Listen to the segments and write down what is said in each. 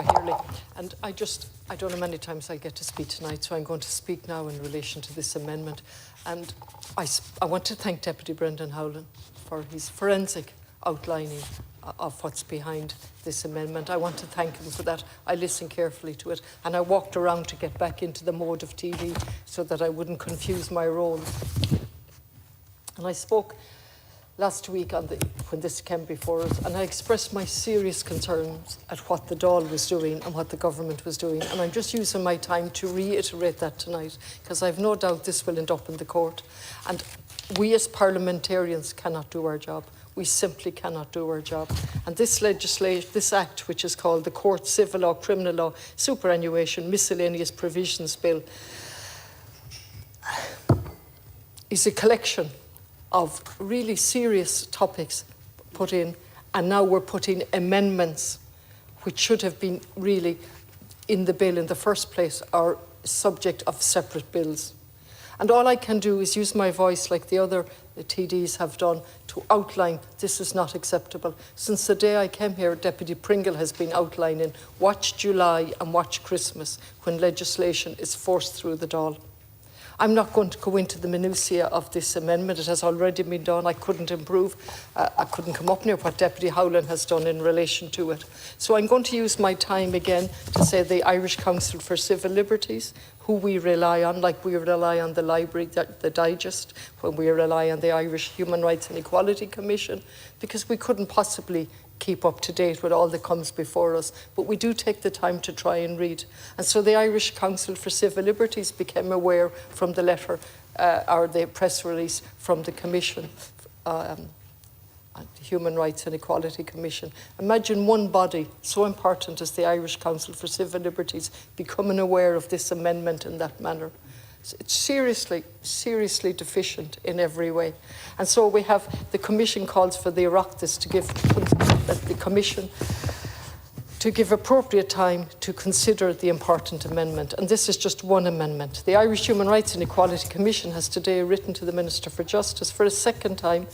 Tahirli. And I don't know how many times I get to speak tonight, so I'm going to speak now in relation to this amendment. And I want to thank Deputy Brendan Howlin for his forensic outlining of what's behind this amendment. I want to thank him for that. I listened carefully to it, and I walked around to get back into the mode of TV so that I wouldn't confuse my role. And I spoke last week when this came before us, and I expressed my serious concerns at what the Dáil was doing and what the government was doing. And I'm just using my time to reiterate that tonight, because I've no doubt this will end up in the court. And we as parliamentarians cannot do our job. We simply cannot do our job. And this legislation, this act, which is called the Court Civil Law, Criminal Law, Superannuation, Miscellaneous Provisions Bill, is a collection of really serious topics put in, and now we're putting amendments which should have been really in the bill in the first place, are subject of separate bills. And all I can do is use my voice, like the other TDs have done, to outline this is not acceptable. Since the day I came here, Deputy Pringle has been outlining watch July and watch Christmas when legislation is forced through the Dáil. I'm not going to go into the minutiae of this amendment. It has already been done. I couldn't improve. I couldn't come up near what Deputy Howlin has done in relation to it. So I'm going to use my time again to say the Irish Council for Civil Liberties, who we rely on, like we rely on the library, the Digest, when we rely on the Irish Human Rights and Equality Commission, because we couldn't possibly keep up to date with all that comes before us, but we do take the time to try and read. And so the Irish Council for Civil Liberties became aware from the letter or the press release from the Commission, the Human Rights and Equality Commission. Imagine one body so important as the Irish Council for Civil Liberties becoming aware of this amendment in that manner. It's seriously, seriously deficient in every way. And so we have, the Commission calls for the Oireachtas to give the Commission to give appropriate time to consider the important amendment. And this is just one amendment. The Irish Human Rights and Equality Commission has today written to the Minister for Justice for a second time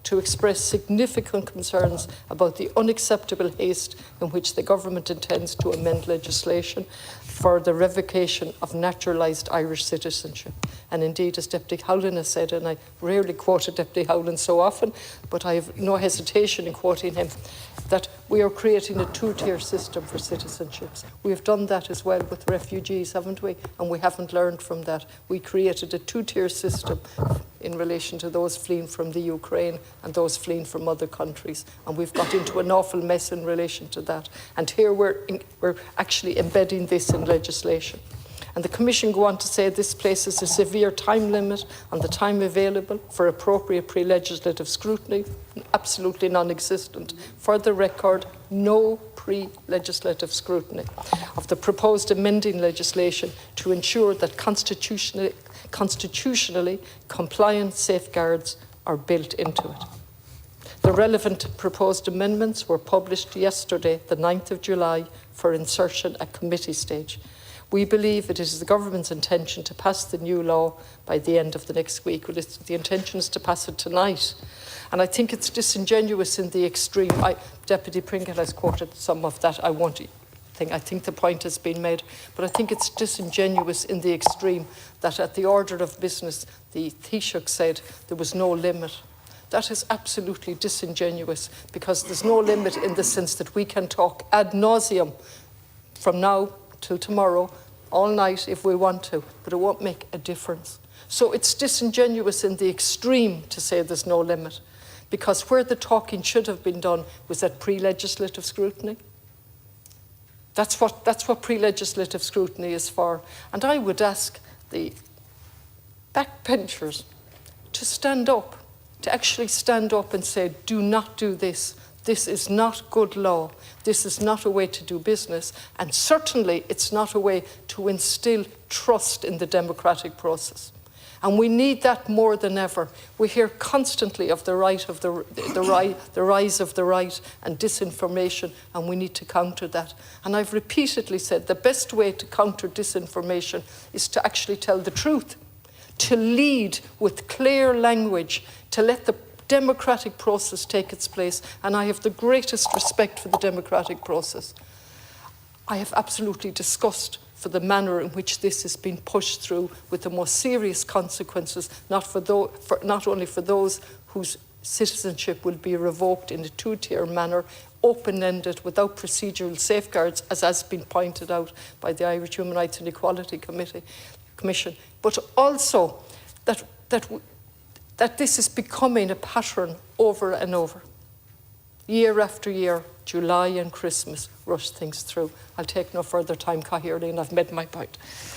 to express significant concerns about the unacceptable haste in which the government intends to amend legislation for the revocation of naturalised Irish citizenship. And indeed, as Deputy Howlin has said, and I rarely quoted Deputy Howlin so often, but I have no hesitation in quoting him, that we are creating a two-tier system for citizenships. We have done that as well with refugees, haven't we? And we haven't learned from that. We created a two-tier system in relation to those fleeing from the Ukraine and those fleeing from other countries. And we've got into an awful mess in relation to that. And here we're actually embedding this in legislation. And the Commission go on to say this places a severe time limit on the time available for appropriate pre-legislative scrutiny, absolutely non-existent. For the record, no pre-legislative scrutiny of the proposed amending legislation to ensure that constitutionally compliant safeguards are built into it. The relevant proposed amendments were published yesterday, the 9th of July, for insertion at committee stage. We believe it is the government's intention to pass the new law by the end of the next week. Well, the intention is to pass it tonight. And I think it's disingenuous in the extreme. Deputy Pringle has quoted some of that. I think the point has been made, but I think it's disingenuous in the extreme that at the order of business, the Taoiseach said there was no limit. That is absolutely disingenuous, because there's no limit in the sense that we can talk ad nauseum from now till tomorrow, all night if we want to, but it won't make a difference. So it's disingenuous in the extreme to say there's no limit, because where the talking should have been done was at pre-legislative scrutiny. That's what pre-legislative scrutiny is for. And I would ask the backbenchers to stand up, to actually stand up and say, do not do this. This is not good law. This is not a way to do business. And certainly it's not a way to instill trust in the democratic process. And we need that more than ever. We hear constantly of the rise of the right and disinformation, and we need to counter that. And I've repeatedly said the best way to counter disinformation is to actually tell the truth, to lead with clear language, to let the democratic process take its place, and I have the greatest respect for the democratic process. I have absolutely disgust for the manner in which this has been pushed through, with the most serious consequences, not only for those whose citizenship will be revoked in a two-tier manner, open-ended, without procedural safeguards, as has been pointed out by the Irish Human Rights and Equality Commission, but also that this is becoming a pattern over and over. Year after year, July and Christmas rush things through. I'll take no further time, Cathaoirleach, I've made my point.